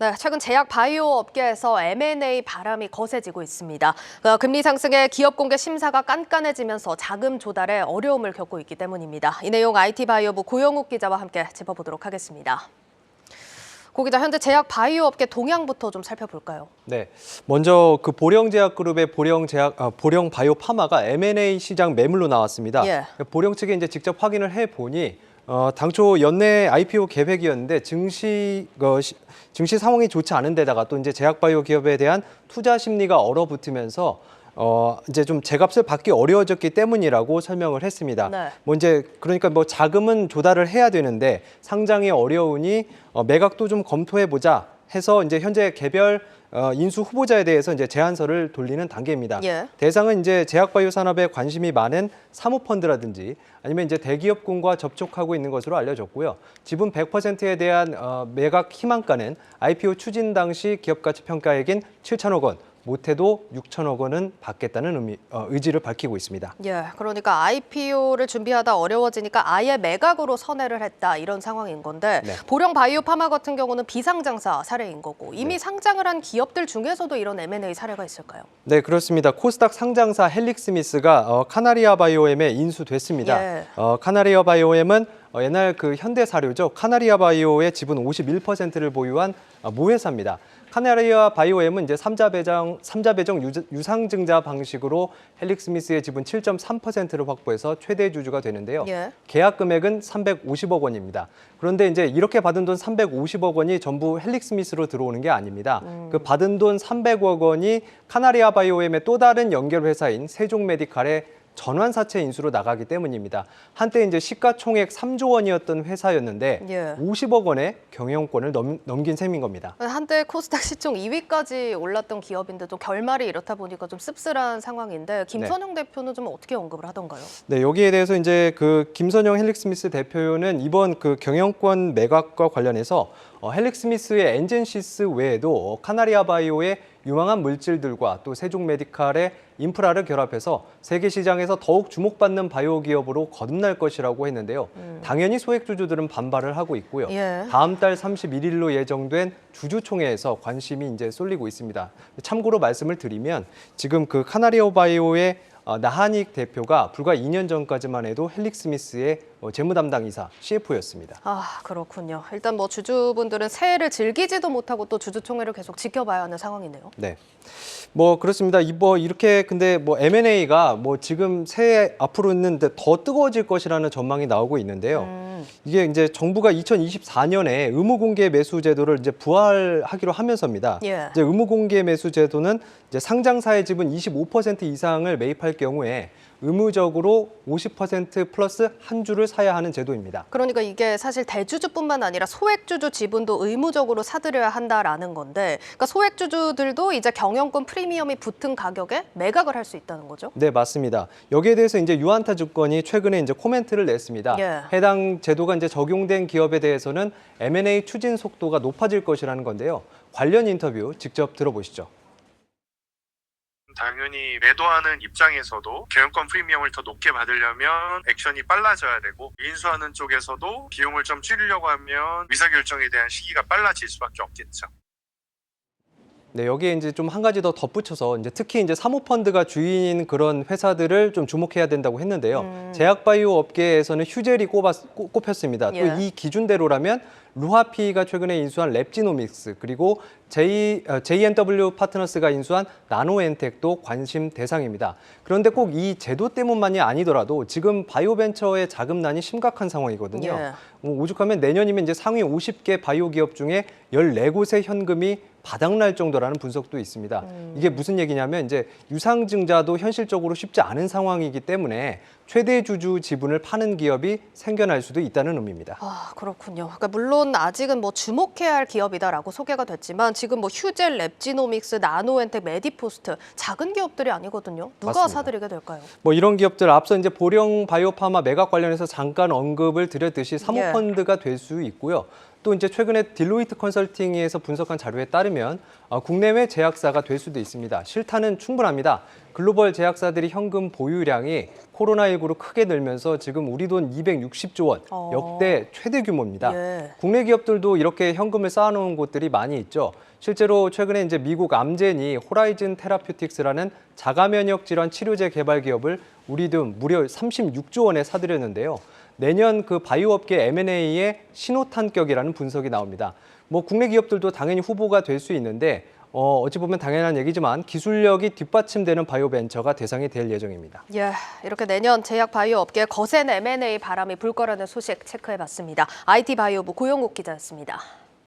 네, 최근 제약 바이오 업계에서 M&A 바람이 거세지고 있습니다. 금리 상승에 기업 공개 심사가 깐깐해지면서 자금 조달에 어려움을 겪고 있기 때문입니다. 이 내용 IT바이오부 고영욱 기자와 함께 짚어보도록 하겠습니다. 고 기자, 현재 제약 바이오 업계 동향부터 좀 살펴볼까요? 네, 먼저 그 보령제약그룹의 보령 바이오 파마가 M&A 시장 매물로 나왔습니다. 예. 보령 측에 이제 직접 확인을 해 보니 당초 연내 IPO 계획이었는데 증시 상황이 좋지 않은 데다가 또 이제 제약 바이오 기업에 대한 투자 심리가 얼어붙으면서 이제 좀 제값을 받기 어려워졌기 때문이라고 설명을 했습니다. 네. 그러니까 자금은 조달을 해야 되는데 상장이 어려우니 매각도 좀 검토해 보자 해서 이제 현재 개별 인수 후보자에 대해서 이제 제안서를 돌리는 단계입니다. 예. 대상은 이제 제약바이오 산업에 관심이 많은 사모펀드라든지 아니면 이제 대기업군과 접촉하고 있는 것으로 알려졌고요. 지분 100%에 대한 매각 희망가는 IPO 추진 당시 기업가치평가액인 7천억 원, 못해도 6천억 원은 받겠다는 의지를 밝히고 있습니다. 예, 그러니까 IPO를 준비하다 어려워지니까 아예 매각으로 선회를 했다 이런 상황인 건데 네. 보령 바이오 파마 같은 경우는 비상장사 사례인 거고 이미 네. 상장을 한 기업들 중에서도 이런 M&A 사례가 있을까요? 네, 그렇습니다. 코스닥 상장사 헬릭스미스가 카나리아 바이오엠에 인수됐습니다. 예. 카나리아 바이오엠은 옛날 그 현대사료죠. 카나리아 바이오의 지분 51%를 보유한 모회사입니다. 카나리아 바이오엠은 이제 삼자 배정 유상증자 방식으로 헬릭스미스의 지분 7.3%를 확보해서 최대 주주가 되는데요. 예. 계약 금액은 350억 원입니다. 그런데 이제 이렇게 받은 돈 350억 원이 전부 헬릭스미스로 들어오는 게 아닙니다. 그 받은 돈 300억 원이 카나리아 바이오엠의 또 다른 연결 회사인 세종메디칼의 전환사채 인수로 나가기 때문입니다. 한때 이제 시가총액 3조 원이었던 회사였는데 예. 50억 원의 경영권을 넘긴 셈인 겁니다. 한때 코스닥 시총 2위까지 올랐던 기업인데 또 결말이 이렇다 보니까 좀 씁쓸한 상황인데 김선영 대표는 좀 어떻게 언급을 하던가요? 네, 여기에 대해서 이제 그 김선영 헬릭스미스 대표는 이번 그 경영권 매각과 관련해서 헬릭스미스의 엔젠시스 외에도 카나리아 바이오의 유망한 물질들과 또 세종메디칼의 인프라를 결합해서 세계 시장에서 더욱 주목받는 바이오 기업으로 거듭날 것이라고 했는데요. 당연히 소액주주들은 반발을 하고 있고요. 예. 다음 달 31일로 예정된 주주총회에서 관심이 이제 쏠리고 있습니다. 참고로 말씀을 드리면 지금 그 카나리아 바이오의 나하닉 대표가 불과 2년 전까지만 해도 헬릭스미스의 재무 담당이사 CFO였습니다. 아, 그렇군요. 일단 뭐 주주분들은 새해를 즐기지도 못하고 또 주주총회를 계속 지켜봐야 하는 상황이네요. 네. 그렇습니다. 이렇게 근데 M&A가 지금 새해 앞으로는 더 뜨거워질 것이라는 전망이 나오고 있는데요. 이게 이제 정부가 2024년에 의무공개 매수 제도를 이제 부활하기로 하면서입니다. 예. 이제 의무공개 매수 제도는 이제 상장사의 지분 25% 이상을 매입할 경우에 의무적으로 50% 플러스 한 주를 사야 하는 제도입니다. 그러니까 이게 사실 대주주뿐만 아니라 소액주주 지분도 의무적으로 사들여야 한다라는 건데, 그러니까 소액주주들도 이제 경영권 프리미엄이 붙은 가격에 매각을 할 수 있다는 거죠? 네, 맞습니다. 여기에 대해서 이제 유안타 증권이 최근에 이제 코멘트를 냈습니다. 예. 해당 제도가 이제 적용된 기업에 대해서는 M&A 추진 속도가 높아질 것이라는 건데요. 관련 인터뷰 직접 들어보시죠. 당연히 매도하는 입장에서도 경영권 프리미엄을 더 높게 받으려면 액션이 빨라져야 되고 인수하는 쪽에서도 비용을 좀 줄이려고 하면 의사결정에 대한 시기가 빨라질 수밖에 없겠죠. 네, 여기에 이제 좀 한 가지 더 덧붙여서 이제 특히 이제 사모펀드가 주인인 그런 회사들을 좀 주목해야 된다고 했는데요. 제약바이오 업계에서는 휴젤이 꼽혔습니다. 예. 또 이 기준대로라면 루하피가 최근에 인수한 랩지노믹스 그리고 JNW 파트너스가 인수한 나노엔텍도 관심 대상입니다. 그런데 꼭 이 제도 때문만이 아니더라도 지금 바이오벤처의 자금난이 심각한 상황이거든요. 예. 오죽하면 내년이면 이제 상위 50개 바이오 기업 중에 14곳의 현금이 바닥날 정도라는 분석도 있습니다. 이게 무슨 얘기냐면 이제 유상증자도 현실적으로 쉽지 않은 상황이기 때문에 최대 주주 지분을 파는 기업이 생겨날 수도 있다는 의미입니다. 아, 그렇군요. 그러니까 물론 아직은 뭐 주목해야 할 기업이다라고 소개가 됐지만 지금 뭐 휴젤, 랩지노믹스, 나노엔텍, 메디포스트 작은 기업들이 아니거든요. 누가 맞습니다. 사들이게 될까요? 이런 기업들 앞서 이제 보령 바이오파마 매각 관련해서 잠깐 언급을 드렸듯이 사모펀드가 될 수 있고요. 또 이제 최근에 딜로이트 컨설팅에서 분석한 자료에 따르면 국내외 제약사가 될 수도 있습니다. 실탄은 충분합니다. 글로벌 제약사들이 현금 보유량이 코로나19로 크게 늘면서 지금 우리 돈 260조 원, 역대 최대 규모입니다. 예. 국내 기업들도 이렇게 현금을 쌓아놓은 곳들이 많이 있죠. 실제로 최근에 이제 미국 암젠이 호라이즌 테라퓨틱스라는 자가 면역 질환 치료제 개발 기업을 우리 돈 무려 36조 원에 사들였는데요. 내년 그 바이오 업계 M&A의 신호탄격이라는 분석이 나옵니다. 뭐 국내 기업들도 당연히 후보가 될 수 있는데 어찌 보면 당연한 얘기지만 기술력이 뒷받침되는 바이오 벤처가 대상이 될 예정입니다. 예, 이렇게 내년 제약 바이오 업계 거센 M&A 바람이 불 거라는 소식 체크해봤습니다. IT 바이오부 고영욱 기자였습니다.